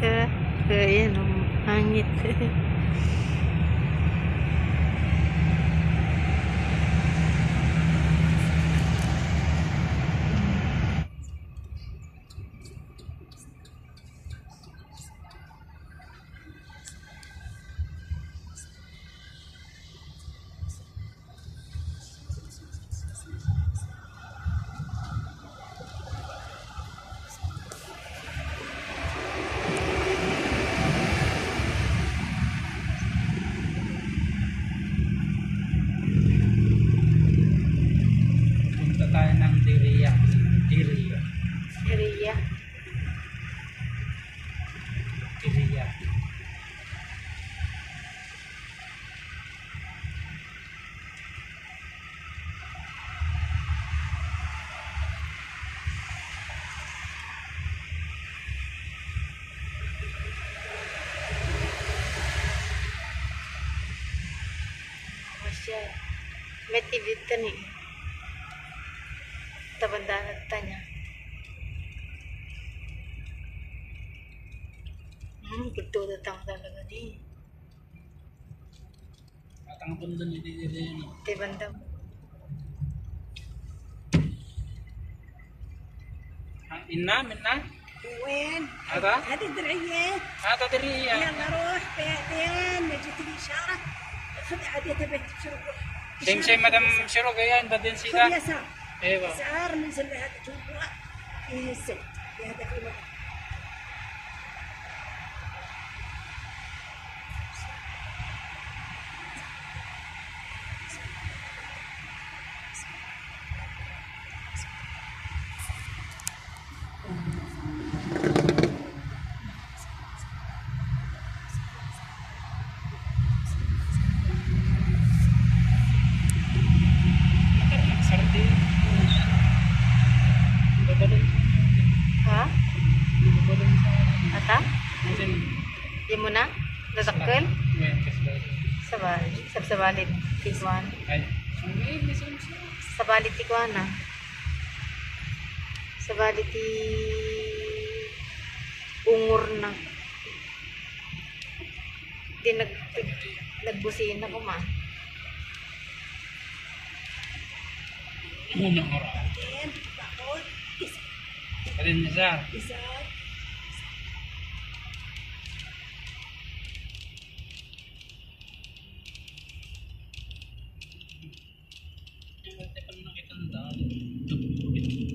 Ayan, hangit. Punta tayo ng Diriya. Diriya. Area. Diriya. Masya. May TV ka ni. Tabandanan tanya. Betul datang talaga ni. At ang pundo ni Diriya. Tibandam. Minna? وين؟ هذا؟ هذه درعية. هذا Diriya. يلا روح فين؟ جيت لي إشارة. خذ عادية بيت شروق. تمشي مدام شروق يعني بعدين خذ سيدا. يسار. ايوه. يسار ننزل لهذا جوا فيه السد. في هذا في مكان. Sardi. Babalon. Ha? Babalon sa Ata? Minsan. Di mo na? Nasakkel? Ngayon kasi. Sabalit. Tikwan. Ay. Ngayon minsan. Sabalit tikwan na. Sabalit ti ungur na. Di nagbusina ko ma. Unang oras. بعدين تاخذ Alin niya? يسار.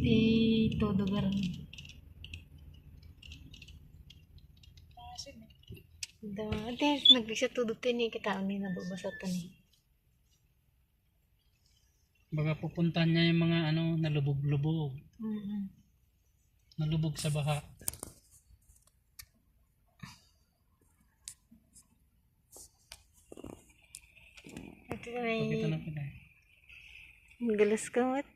Di todo garan. Ate, nagbisa tudot ni kita ni nababasa ni. Baga pupuntahan niya yung mga ano, nalubog-lubog. Nalubog sa baha. Ito Pakita na na pala. galas ka mat.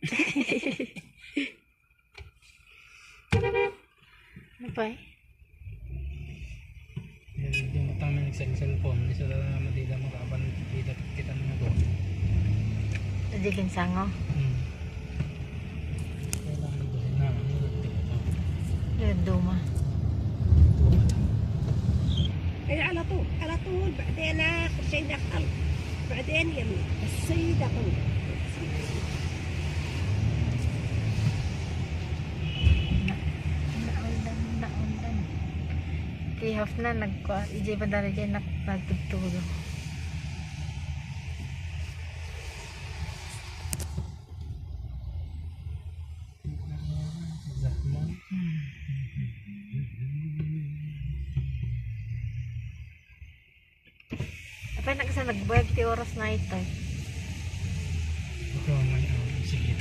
Ano pa eh? Yung matang na cellphone, hindi sila madila makaban kita na doon. Nadigin sango. Kailangan doon na, Duma. اي على طول بعدين اخر شيء دخل بعدين يمين السيد اقول Naundan. Tihaf na nagkuha. Ijay pa dala dyan nagtuturo. Apa na kasi nag-web ti oras na ito. Ito ang may sige.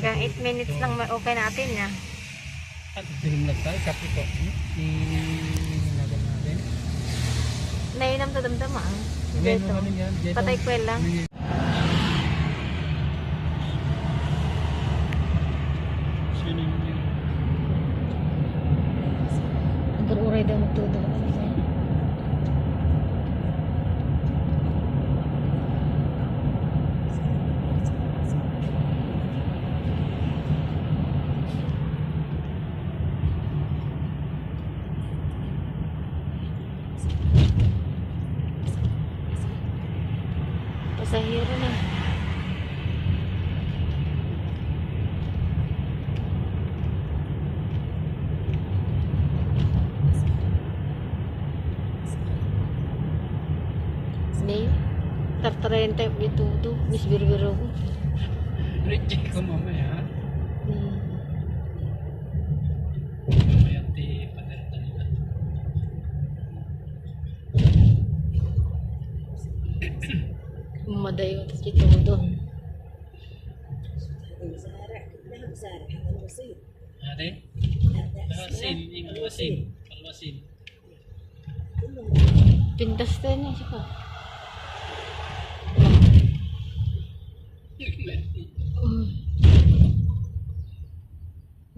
Hanggang 8 minutes lang okay natin ya. At dilim lang tayo, kapi ko. Ninagan natin. Nainam to damdama. Ngayon ano yan? Patay kwela. Sino yun? Ayaw daw magtudo. Pasahero na. Snail? Tartarayan tayo dito. Miss Birbiro ko. Reject ko mamaya. Hmm. Mamaya ti paderta nila. Madayo dito doon. زارع كلها مزارع هذا الوصيل Ate? هذا Alwasin. Yung alwasin. Alwasin. Pintas tayo niya siya pa.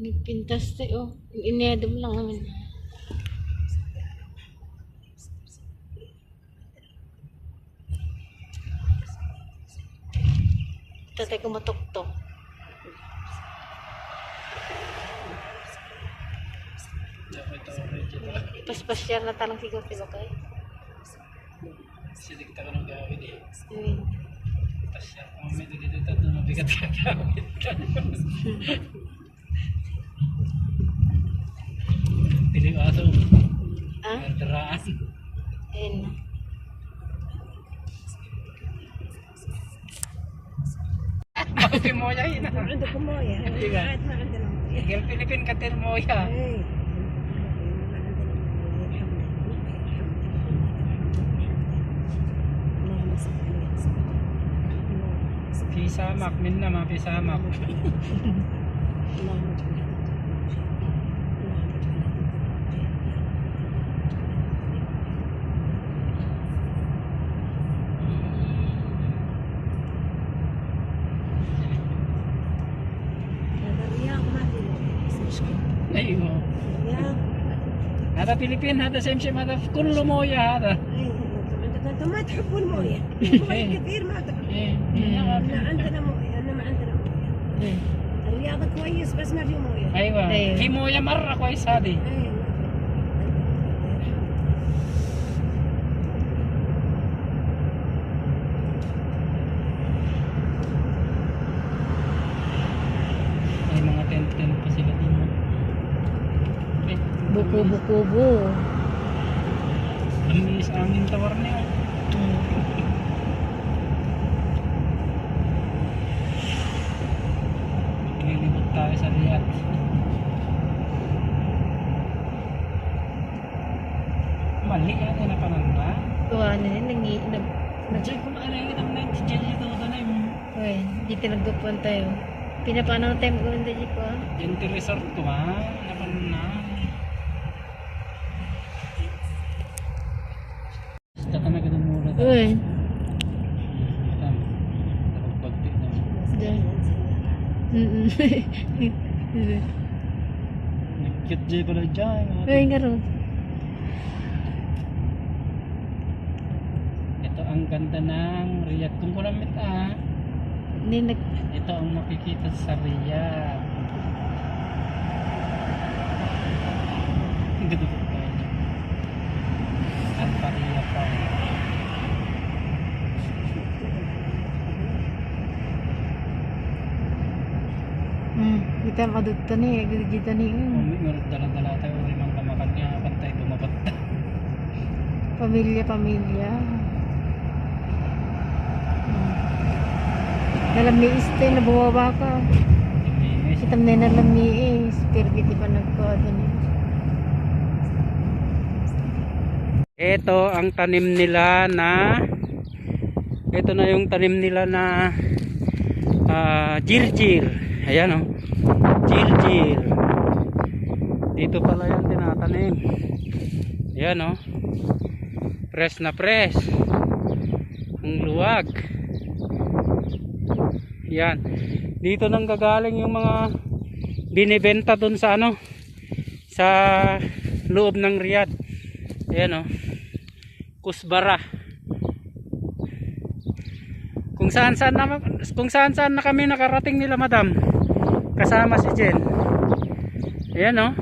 Nagpintas tayo. Iniadam lang namin. Tatay ko matuktok. Dapat ito reject. Paspasyar na talang siguro diba kayo? Sidik ka ng gawin eh. Ayun. Tapos siya, mamaya dito tatlo mabigat ka gawin ka. Pili yung aso. Ah? Daraan. Ayun. Maupi mo niya yun. ما عندكم مويه إيه. عاد ما عندنا مويه Tigil Pilipin katir mo ya. ايه ما عندنا مويه الحمد لله اللهم صل على سيدنا Pisamak, min na mga pisamak. اللهم اجعل هذا الرياض ما في بس مشكلة Ayun. الرياض Hada Pilipin, hada semsem, hada kullo mo ya hada. ايه انتم ما تحبوا المويه المويه كثير ما تحبوا احنا عندنا مويه احنا ما عندنا مويه الرياض كويس بس ما في مويه Aywa. Ayun. Fi mo ya marra kwais hadi. ايه May mga tent-tent pa sila din. Eh, Buko-buko-bu. ang linis angin tawar niya. Maglilibot tayo sa Riyadh. Mali yan, yan na pananda. Tuwa na yun. Diyan ko na alay ng 90 dyan ito na yung Uy, dito nagdupuan tayo. Pinapanang time ko nanda dito ah. Yan ti resort ko ha. Napan na. Basta ka na ganun mura daw. Uy. Matam. Napagbagti na. Diyan. Nag-cute dyan pala dyan. Uy, nga ro. Ito ang ganda ng Riyadh. Kung kulamit ah. Hindi nag... Ito ang makikita sa Riyadh. Ang ganda pa. Alparia pa. Kita madugta ni. Kita ni. Umingurot dala-dala tayo. Limang kamakan niya. Pantay bumabat na. Pamilya. Nalamiis tayo. Nabuwawa ka. Luminis. Kita mo na nalamiis. Pero di pa nagkado niya. Ito ang tanim nila na ito na yung tanim nila na jirjir. Ayan o. Jirjir. Dito pala yung tinatanim. Ayan o. Press na press. Ang luwag. Yan. Dito nang gagaling yung mga binibenta dun sa ano, sa loob ng Riyadh. Ayan oh. Kusbara. Kung saan saan na kami nakarating nila madam. Kasama si Jen. Ayan oh.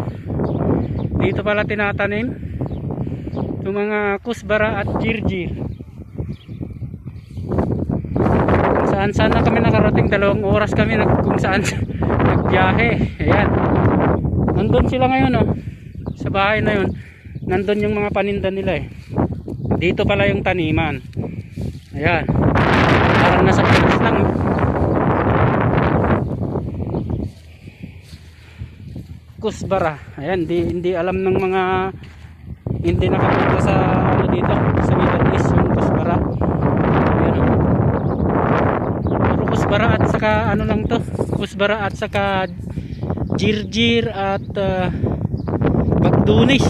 Dito pala tinatanim yung mga kusbara at jirjir. Kung saan na kami nakarating, 2 oras kami kung saan nagbiyahe. Ayan. Nandun sila ngayon oh. Sa bahay na yun. Nandun yung mga paninda nila eh. Dito pala yung taniman. Ayan. Parang nasa Pinas lang oh. Kusbara. Ayan, hindi alam ng mga hindi nakapunta sa ano dito, sa Middle East yung kusbara. Ayan oh. Puro kusbara at saka ano lang to, kusbara at saka jirjir at bagdunis.